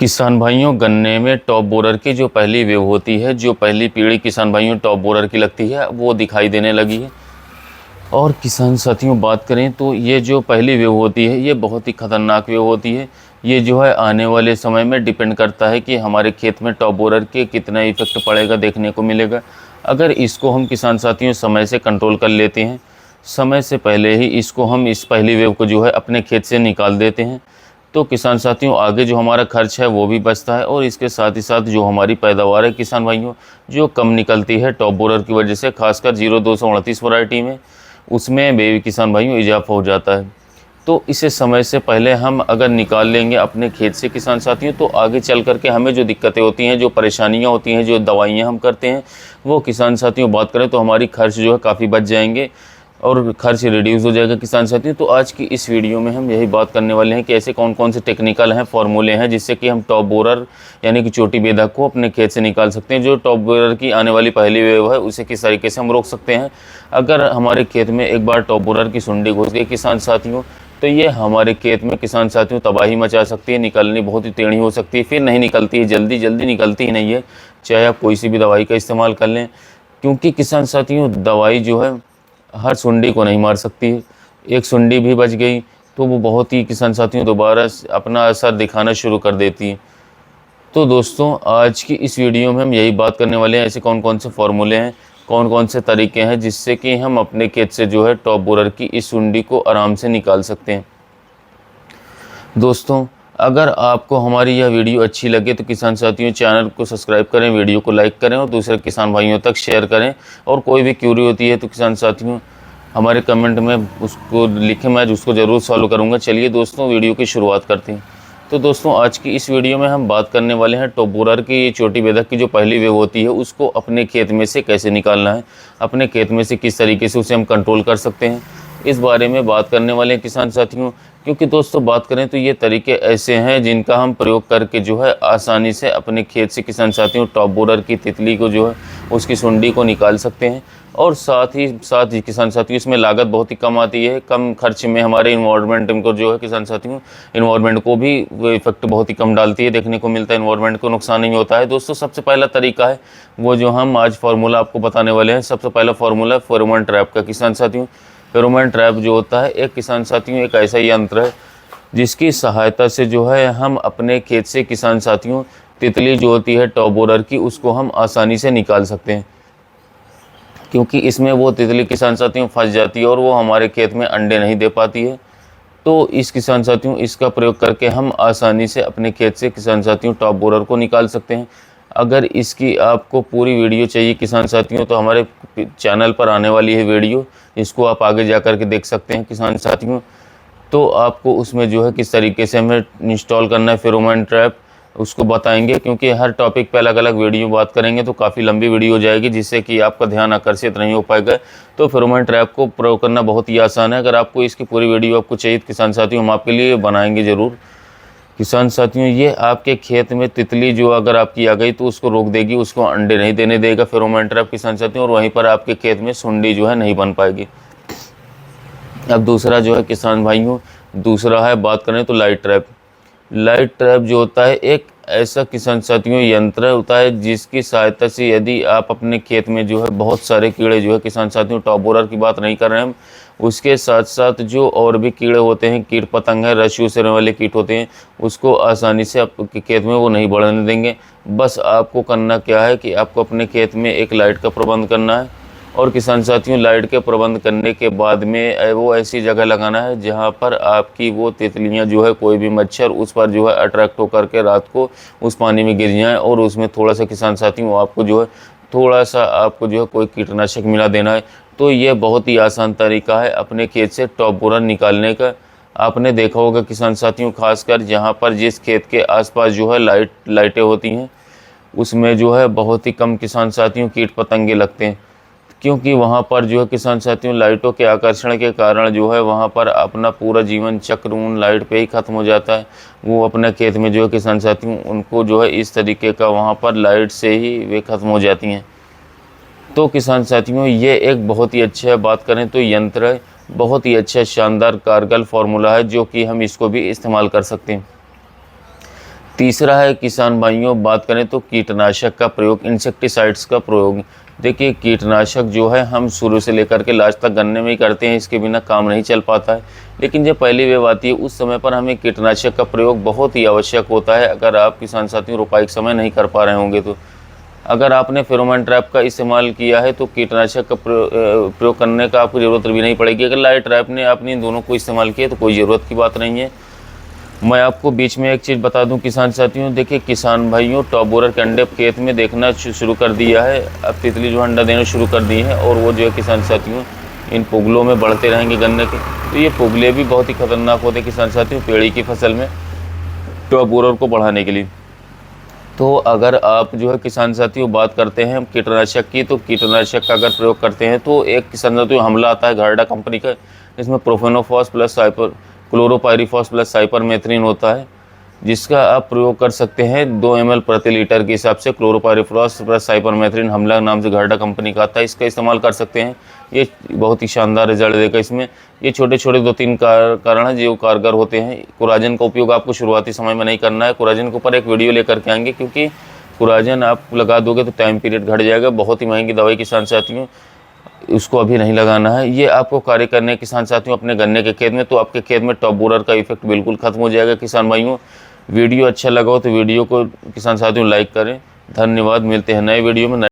किसान भाइयों, गन्ने में टॉप बोरर की जो पहली वेव होती है, जो पहली पीढ़ी किसान भाइयों टॉप बोरर की लगती है, वो दिखाई देने लगी है। और किसान साथियों, बात करें तो ये जो पहली वेव होती है, ये बहुत ही खतरनाक वेव होती है। ये जो है आने वाले समय में डिपेंड करता है कि हमारे खेत में टॉप बोरर के कितना इफेक्ट पड़ेगा, देखने को मिलेगा। अगर इसको हम किसान साथियों समय से कंट्रोल कर लेते हैं, समय से पहले ही इसको हम इस पहली वेव को जो है अपने खेत से निकाल देते हैं, तो किसान साथियों आगे जो हमारा खर्च है वो भी बचता है, और इसके साथ ही साथ जो हमारी पैदावार है किसान भाइयों, जो कम निकलती है टॉप बोरर की वजह से, खासकर 0229 वैरायटी में, उसमें भी किसान भाइयों इजाफा हो जाता है। तो इसे समय से पहले हम अगर निकाल लेंगे अपने खेत से किसान साथियों, तो आगे चल करके हमें जो दिक्कतें होती हैं, जो परेशानियां होती हैं, जो दवाइयां हम करते हैं, वो किसान साथियों बात करें तो हमारी खर्च जो है काफ़ी बच जाएंगे और खर्च रिड्यूस हो जाएगा किसान साथियों। तो आज की इस वीडियो में हम यही बात करने वाले हैं कि ऐसे कौन कौन से टेक्निकल हैं, फार्मूले हैं, जिससे कि हम टॉप बोरर यानी कि चोटी बेधक को अपने खेत से निकाल सकते हैं। जो टॉप बोरर की आने वाली पहली वेव है, उसे किस तरीके से हम रोक सकते हैं। अगर हमारे खेत में एक बार टॉप बोरर की सुंडी घुस गई किसान साथियों, तो ये हमारे खेत में किसान साथियों तबाही मचा सकती है, निकलनी बहुत ही टेढ़ी हो सकती है, फिर नहीं निकलती है, जल्दी जल्दी निकलती ही नहीं है, चाहे आप कोई सी भी दवाई का इस्तेमाल कर लें। क्योंकि किसान साथियों दवाई जो है हर सुंडी को नहीं मार सकती है। एक सुंडी भी बच गई तो वो बहुत ही किसान साथियों दोबारा अपना असर दिखाना शुरू कर देती है। तो दोस्तों, आज की इस वीडियो में हम यही बात करने वाले हैं, ऐसे कौन कौन से फार्मूले हैं, कौन कौन से तरीके हैं, जिससे कि हम अपने खेत से जो है टॉप बोरर की इस सुंडी को आराम से निकाल सकते हैं। दोस्तों, अगर आपको हमारी यह वीडियो अच्छी लगे तो किसान साथियों चैनल को सब्सक्राइब करें, वीडियो को लाइक करें और दूसरे किसान भाइयों तक शेयर करें। और कोई भी क्यूरी होती है तो किसान साथियों हमारे कमेंट में उसको लिखें, मैं उसको ज़रूर सॉल्व करूंगा। चलिए दोस्तों, वीडियो की शुरुआत करते हैं। तो दोस्तों, आज की इस वीडियो में हम बात करने वाले हैं टॉप बोरर की चोटी बेधक की जो पहली वेव होती है, उसको अपने खेत में से कैसे निकालना है, अपने खेत में से किस तरीके से उसे हम कंट्रोल कर सकते हैं, इस बारे में बात करने वाले हैं किसान साथियों। क्योंकि दोस्तों बात करें तो ये तरीके ऐसे हैं जिनका हम प्रयोग करके जो है आसानी से अपने खेत से किसान साथियों टॉप बोरर की तितली को जो है उसकी सुंडी को निकाल सकते हैं। और साथ ही किसान साथियों इसमें लागत बहुत ही कम आती है, कम खर्च में हमारे इन्वायरमेंट को जो है किसान साथियों इन्वायरमेंट को भी वो इफेक्ट बहुत ही कम डालती है, देखने को मिलता है, इन्वायरमेंट को नुकसान नहीं होता है। दोस्तों, सबसे पहला तरीका है वो जो हम आज फार्मूला आपको बताने वाले हैं। सबसे पहला फार्मूला है फेरोमोन ट्रैप का किसान साथियों। फेरोमोन ट्रैप जो होता है एक किसान साथियों एक ऐसा यंत्र है जिसकी सहायता से जो है हम अपने खेत से किसान साथियों तितली जो होती है टॉप बोरर की, उसको हम आसानी से निकाल सकते हैं। क्योंकि इसमें वो तितली किसान साथियों फंस जाती है और वो हमारे खेत में अंडे नहीं दे पाती है। तो इस किसान साथियों इसका प्रयोग करके हम आसानी से अपने खेत से किसान साथियों टॉप बोरर को निकाल सकते हैं। अगर इसकी आपको पूरी वीडियो चाहिए किसान साथियों, तो हमारे चैनल पर आने वाली है वीडियो, इसको आप आगे जा कर के देख सकते हैं किसान साथियों। तो आपको उसमें जो है किस तरीके से हमें इंस्टॉल करना है फेरोमोन ट्रैप, उसको बताएंगे। क्योंकि हर टॉपिक पे अलग अलग वीडियो बात करेंगे तो काफ़ी लंबी वीडियो हो जाएगी, जिससे कि आपका ध्यान आकर्षित नहीं हो पाएगा। तो फेरोमोन ट्रैप को प्रयोग करना बहुत ही आसान है। अगर आपको इसकी पूरी वीडियो आपको चाहिए किसान साथियों, हम आपके लिए बनाएंगे ज़रूर। किसान साथियों, ये आपके खेत में तितली जो अगर आपकी आ गई तो उसको रोक देगी, उसको अंडे नहीं देने देगा फेरोमोन ट्रैप किसान साथियों, और वहीं पर आपके खेत में सुंडी जो है नहीं बन पाएगी। अब दूसरा जो है किसान भाइयों, दूसरा है बात करें तो लाइट ट्रैप। लाइट ट्रैप जो होता है एक ऐसा किसान साथियों यंत्र होता है जिसकी सहायता से यदि आप अपने खेत में जो है बहुत सारे कीड़े जो है किसान साथियों, टॉप बोरर की बात नहीं कर रहे हैं हम, उसके साथ साथ जो और भी कीड़े होते हैं, कीट पतंग है, रस चूसने वाले कीट होते हैं, उसको आसानी से आपके खेत में वो नहीं बढ़ने देंगे। बस आपको करना क्या है कि आपको अपने खेत में एक लाइट का प्रबंध करना है। और किसान साथियों लाइट के प्रबंध करने के बाद में वो ऐसी जगह लगाना है जहाँ पर आपकी वो तितलियाँ जो है, कोई भी मच्छर उस पर जो है अट्रैक्ट होकर के रात को उस पानी में गिर जाएँ, और उसमें थोड़ा सा किसान साथियों आपको जो है थोड़ा सा आपको जो है कोई कीटनाशक मिला देना है। तो ये बहुत ही आसान तरीका है अपने खेत से टॉप बोरर निकालने का। आपने देखा होगा किसान साथियों, खासकर जहाँ पर जिस खेत के आसपास जो है लाइटें होती हैं, उसमें जो है बहुत ही कम किसान साथियों कीट पतंगे लगते हैं। क्योंकि वहाँ पर जो है किसान साथियों लाइटों के आकर्षण के कारण जो है वहाँ पर अपना पूरा जीवन चक्र उन लाइट पे ही ख़त्म हो जाता है। वो अपने खेत में जो है किसान साथियों उनको जो है इस तरीके का वहाँ पर लाइट से ही वे ख़त्म हो जाती हैं। तो किसान साथियों ये एक बहुत ही अच्छा, बात करें तो यंत्र है, बहुत ही अच्छा शानदार कारगर फार्मूला है, जो कि हम इसको भी इस्तेमाल कर सकते हैं। तीसरा है किसान भाइयों, बात करें तो कीटनाशक का प्रयोग, इंसेक्टिसाइड्स का प्रयोग। देखिए कीटनाशक जो है हम शुरू से लेकर के लास्ट तक गन्ने में ही करते हैं, इसके बिना काम नहीं चल पाता है। लेकिन जब पहली वेव आती है उस समय पर हमें कीटनाशक का प्रयोग बहुत ही आवश्यक होता है। अगर आप किसान साथियों रोपाई के समय नहीं कर पा रहे होंगे तो अगर आपने फेरोमोन ट्रैप का इस्तेमाल किया है तो कीटनाशक का प्रयोग करने का आपको ज़रूरत भी नहीं पड़ेगी। अगर लाइट ट्रैप ने आपने इन दोनों को इस्तेमाल किया तो कोई ज़रूरत की बात नहीं है। मैं आपको बीच में एक चीज़ बता दूं किसान साथियों, देखिए किसान भाइयों टॉप बोरर के अंडे खेत में देखना शुरू कर दिया है। अब तितली जो अंडा देना शुरू कर दी है और वो जो है किसान साथियों इन पुगलों में बढ़ते रहेंगे गन्ने के। तो ये पुगले भी बहुत ही खतरनाक होते हैं किसान साथियों पेड़ी की फसल में टॉप बोरर को बढ़ाने के लिए। तो अगर आप जो है किसान साथियों बात करते हैं कीटनाशक की, तो कीटनाशक का अगर प्रयोग करते हैं तो एक किसान साथियों हमला आता है घरडा कंपनी का, इसमें profenofos plus chlorpyrifos plus cypermethrin होता है, जिसका आप प्रयोग कर सकते हैं 2 ml प्रति लीटर के हिसाब से। क्लोरोपाइरीफॉस प्लस साइपरमेथ्रिन हमला नाम से घरडा कंपनी का आता है, इसका इस्तेमाल कर सकते हैं। ये बहुत ही शानदार रिजल्ट देगा इसमें। ये छोटे छोटे 2-3 कारण हैं जो कारगर होते हैं। कोराजन का उपयोग आपको शुरुआती समय में नहीं करना है। कोराजन के ऊपर एक वीडियो लेकर के आएंगे, क्योंकि कोराजन आप लगा दोगे तो टाइम पीरियड घट जाएगा। बहुत ही महंगी दवाई किसान साथियों, उसको अभी नहीं लगाना है। ये आपको कार्य करने किसान साथियों अपने गन्ने के खेत में, तो आपके खेत में टॉप बोरर का इफेक्ट बिल्कुल खत्म हो जाएगा किसान भाइयों। वीडियो अच्छा लगा हो तो वीडियो को किसान साथियों लाइक करें। धन्यवाद, मिलते हैं नए वीडियो में।